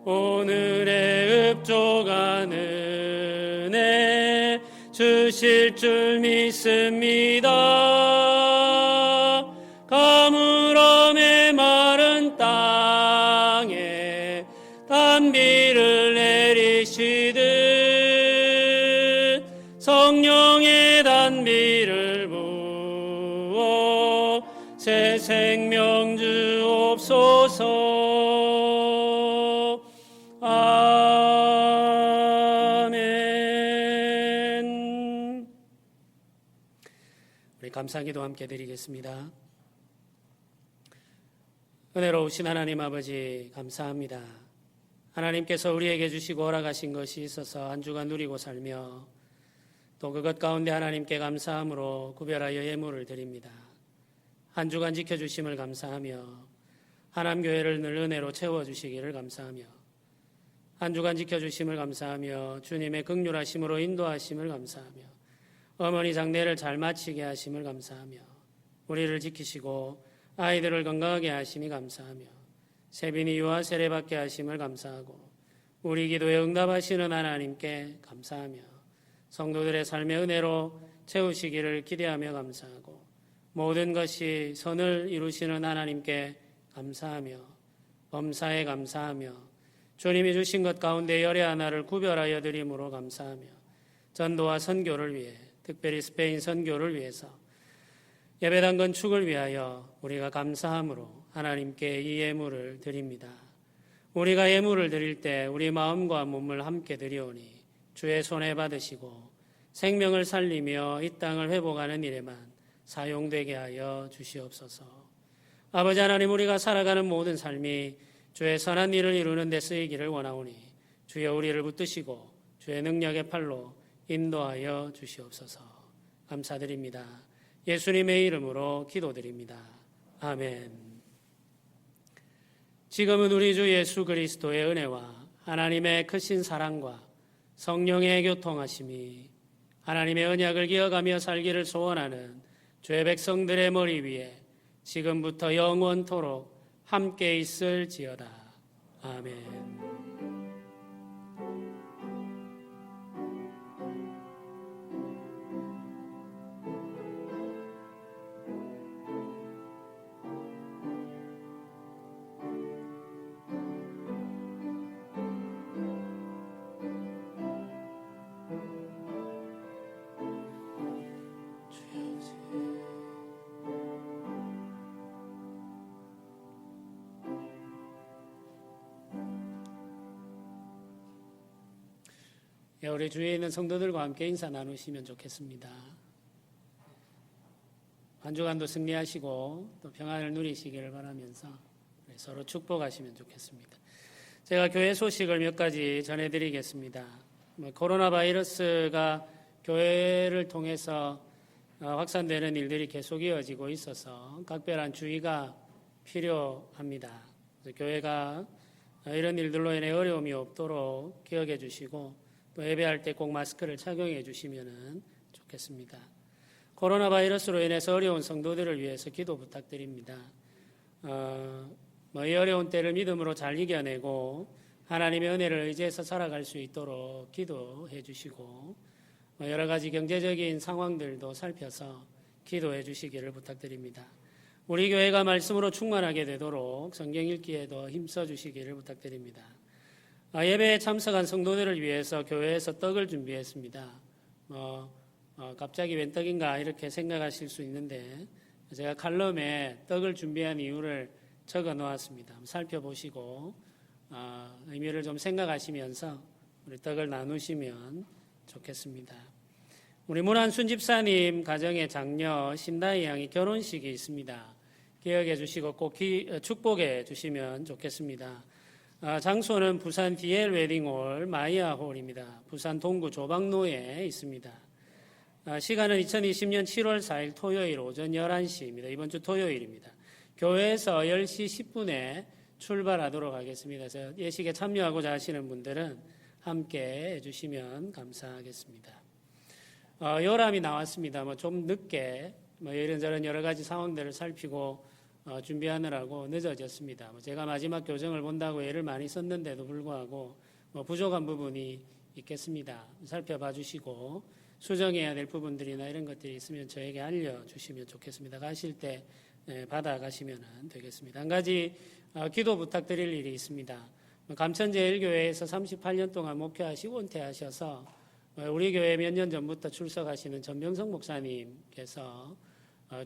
오늘의 읍조간 은혜 주실 줄 믿습니다. 가물어 메마른 땅에 단비를 내리시듯 성령의 단비를 부어 새 생명 주옵소서. 아멘. 우리 감사기도 함께 드리겠습니다. 은혜로우신 하나님 아버지, 감사합니다. 하나님께서 우리에게 주시고 허락하신 것이 있어서 한 주간 누리고 살며 또 그것 가운데 하나님께 감사함으로 구별하여 예물을 드립니다. 한 주간 지켜주심을 감사하며 하남교회를 늘 은혜로 채워주시기를 감사하며 한 주간 지켜주심을 감사하며 주님의 긍휼하심으로 인도하심을 감사하며 어머니 장례를 잘 마치게 하심을 감사하며 우리를 지키시고 아이들을 건강하게 하심이 감사하며 세빈이 유아 세례받게 하심을 감사하고 우리 기도에 응답하시는 하나님께 감사하며 성도들의 삶의 은혜로 채우시기를 기대하며 감사하고 모든 것이 선을 이루시는 하나님께 감사하며 범사에 감사하며 주님이 주신 것 가운데 열의 하나를 구별하여 드림으로 감사하며 전도와 선교를 위해 특별히 스페인 선교를 위해서 예배당 건축을 위하여 우리가 감사함으로 하나님께 이 예물을 드립니다. 우리가 예물을 드릴 때 우리 마음과 몸을 함께 드리오니 주의 손에 받으시고 생명을 살리며 이 땅을 회복하는 일에만 사용되게 하여 주시옵소서. 아버지 하나님, 우리가 살아가는 모든 삶이 주의 선한 일을 이루는 데 쓰이기를 원하오니 주여 우리를 붙드시고 주의 능력의 팔로 인도하여 주시옵소서. 감사드립니다. 예수님의 이름으로 기도드립니다. 아멘. 지금은 우리 주 예수 그리스도의 은혜와 하나님의 크신 사랑과 성령의 교통하심이 하나님의 언약을 기억하며 살기를 소원하는 주의 백성들의 머리 위에 지금부터 영원토록 함께 있을지어다. 아멘. 우리 주위에 있는 성도들과 함께 인사 나누시면 좋겠습니다. 한 주간도 승리하시고 또 평안을 누리시기를 바라면서 서로 축복하시면 좋겠습니다. 제가 교회 소식을 몇 가지 전해드리겠습니다. 코로나 바이러스가 교회를 통해서 확산되는 일들이 계속 이어지고 있어서 각별한 주의가 필요합니다. 교회가 이런 일들로 인해 어려움이 없도록 기억해 주시고 또 예배할 때 꼭 마스크를 착용해 주시면 좋겠습니다. 코로나 바이러스로 인해서 어려운 성도들을 위해서 기도 부탁드립니다. 이 어려운 때를 믿음으로 잘 이겨내고 하나님의 은혜를 의지해서 살아갈 수 있도록 기도해 주시고 여러 가지 경제적인 상황들도 살펴서 기도해 주시기를 부탁드립니다. 우리 교회가 말씀으로 충만하게 되도록 성경 읽기에도 힘써 주시기를 부탁드립니다. 예배에 참석한 성도들을 위해서 교회에서 떡을 준비했습니다. 갑자기 웬 떡인가 이렇게 생각하실 수 있는데 제가 칼럼에 떡을 준비한 이유를 적어 놓았습니다. 살펴보시고 의미를 좀 생각하시면서 우리 떡을 나누시면 좋겠습니다. 우리 문한순 집사님 가정의 장녀 신다희 양이 결혼식이 있습니다. 기억해 주시고 꼭 축복해 주시면 좋겠습니다. 장소는 부산 DL 웨딩홀 마이아홀입니다. 부산 동구 조박로에 있습니다. 시간은 2020년 7월 4일 토요일 오전 11시입니다. 이번 주 토요일입니다. 교회에서 10시 10분에 출발하도록 하겠습니다. 그래서 예식에 참여하고자 하시는 분들은 함께 해주시면 감사하겠습니다. 요람이 나왔습니다. 좀 늦게 이런저런 여러 가지 상황들을 살피고 준비하느라고 늦어졌습니다. 제가 마지막 교정을 본다고 애를 많이 썼는데도 불구하고 부족한 부분이 있겠습니다. 살펴봐 주시고 수정해야 될 부분들이나 이런 것들이 있으면 저에게 알려주시면 좋겠습니다. 가실 때 받아가시면 되겠습니다. 한 가지 기도 부탁드릴 일이 있습니다. 감천제일교회에서 38년 동안 목회하시고 은퇴하셔서 우리 교회 몇 년 전부터 출석하시는 전병성 목사님께서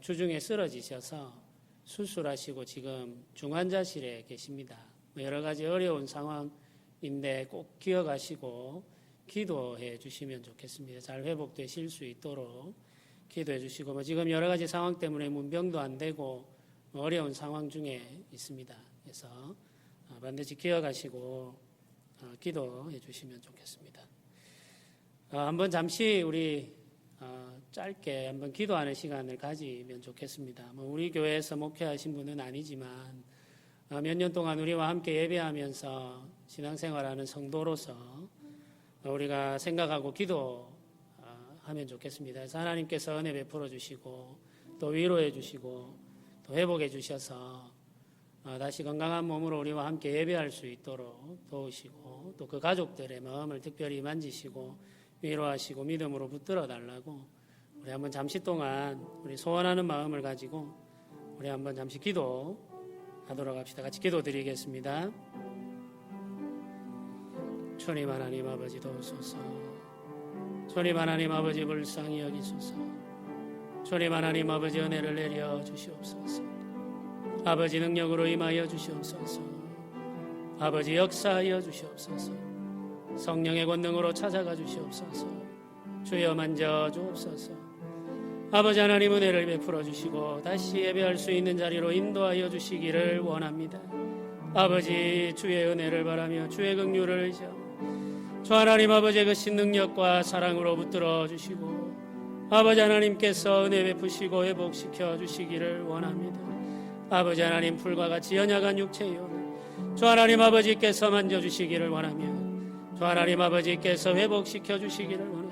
주중에 쓰러지셔서 수술하시고 지금 중환자실에 계십니다. 여러 가지 어려운 상황인데 꼭 기억하시고 기도해 주시면 좋겠습니다. 잘 회복되실 수 있도록 기도해 주시고 지금 여러 가지 상황 때문에 문병도 안 되고 어려운 상황 중에 있습니다. 그래서 반드시 기억하시고 기도해 주시면 좋겠습니다. 한번 잠시 우리 짧게 한번 기도하는 시간을 가지면 좋겠습니다. 우리 교회에서 목회하신 분은 아니지만 몇 년 동안 우리와 함께 예배하면서 신앙생활하는 성도로서 우리가 생각하고 기도하면 좋겠습니다. 그래서 하나님께서 은혜 베풀어 주시고 또 위로해 주시고 또 회복해 주셔서 다시 건강한 몸으로 우리와 함께 예배할 수 있도록 도우시고 또 그 가족들의 마음을 특별히 만지시고 위로하시고 믿음으로 붙들어 달라고 우리 한번 잠시 동안 우리 소원하는 마음을 가지고 우리 한번 잠시 기도하도록 합시다. 같이 기도드리겠습니다. 주님 하나님 아버지 도우소서. 주님 하나님 아버지 불쌍히 여기소서. 주님 하나님 아버지 은혜를 내려 주시옵소서. 아버지 능력으로 임하여 주시옵소서. 아버지 역사하여 주시옵소서. 성령의 권능으로 찾아가 주시옵소서. 주여 만져 주옵소서. 아버지 하나님 은혜를 베풀어 주시고 다시 예배할 수 있는 자리로 인도하여 주시기를 원합니다. 아버지 주의 은혜를 바라며 주의 긍휼을 의지하며 주 하나님 아버지의 그 신능력과 사랑으로 붙들어 주시고 아버지 하나님께서 은혜 베푸시고 회복시켜 주시기를 원합니다. 아버지 하나님 풀과 같이 연약한 육체요 주 하나님 아버지께서 만져주시기를 원하며 주 하나님 아버지께서 회복시켜 주시기를 원하며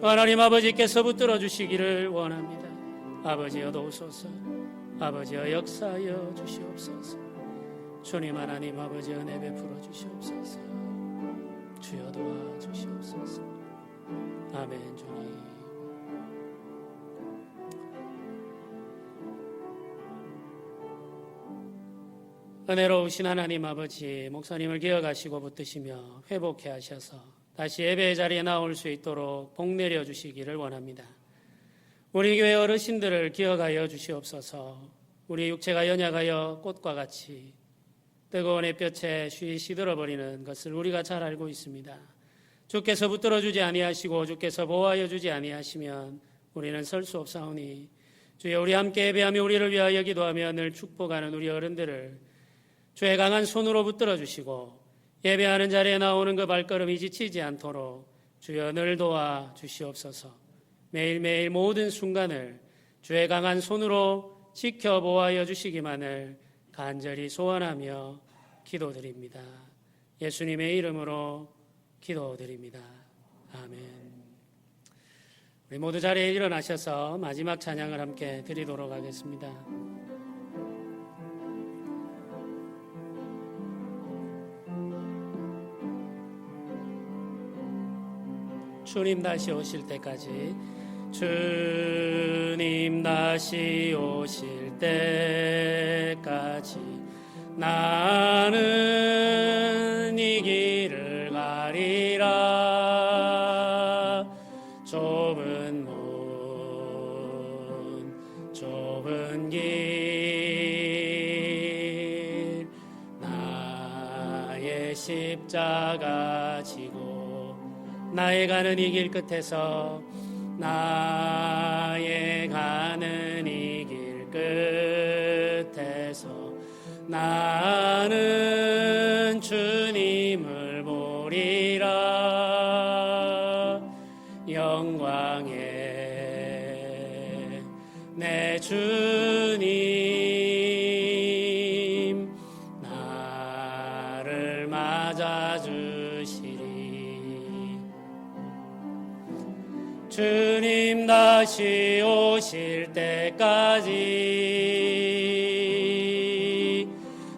주 하나님 아버지께서 붙들어 주시기를 원합니다. 아버지여 도우소서. 아버지여 역사하여 주시옵소서. 주님 하나님 아버지 은혜 베풀어 주시옵소서. 주여 도와주시옵소서. 아멘. 주님 은혜로우신 하나님 아버지, 목사님을 기억하시고 붙드시며 회복해 하셔서 다시 예배의 자리에 나올 수 있도록 복 내려 주시기를 원합니다. 우리 교회 어르신들을 기억하여 주시옵소서. 우리 육체가 연약하여 꽃과 같이 뜨거운 햇볕에 쉬이 시들어버리는 것을 우리가 잘 알고 있습니다. 주께서 붙들어 주지 아니하시고 주께서 보호하여 주지 아니하시면 우리는 설 수 없사오니 주여 우리 함께 예배하며 우리를 위하여 기도하며 늘 축복하는 우리 어른들을 주의 강한 손으로 붙들어 주시고 예배하는 자리에 나오는 그 발걸음이 지치지 않도록 주여 늘 도와 주시옵소서. 매일매일 모든 순간을 주의 강한 손으로 지켜 보호하여 주시기만을 간절히 소원하며 기도드립니다. 예수님의 이름으로 기도드립니다. 아멘. 우리 모두 자리에 일어나셔서 마지막 찬양을 함께 드리도록 하겠습니다. 주님 다시 오실 때까지 주님 다시 오실 때까지 나는 이 길을 가리라. 좁은 문 좁은 길 나의 십자가 지고 나의 가는 이 길 끝에서 나의 가는 이 길 끝에서 나는 주님을 보리라. 영광의 내 주님 나를 맞아주시리. 주님 다시 오실 때까지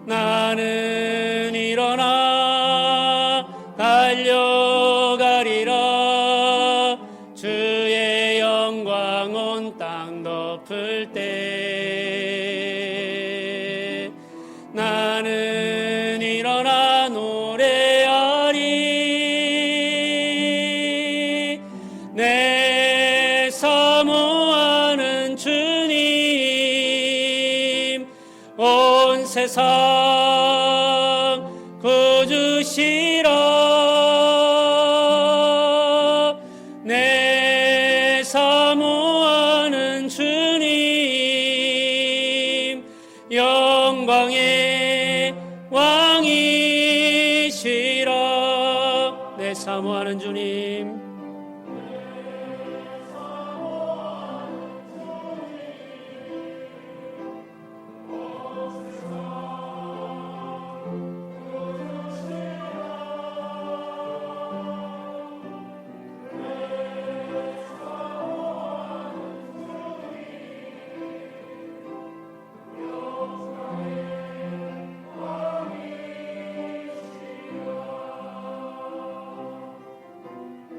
나는 일어나 달려가리라. 주의 영광 온 땅 덮을 때 나는 일어나 노래하리. 내 사모하는 주님 온 세상 구주시라. 내 사모하는 주님 영광의 왕이시라. 내 사모하는 주님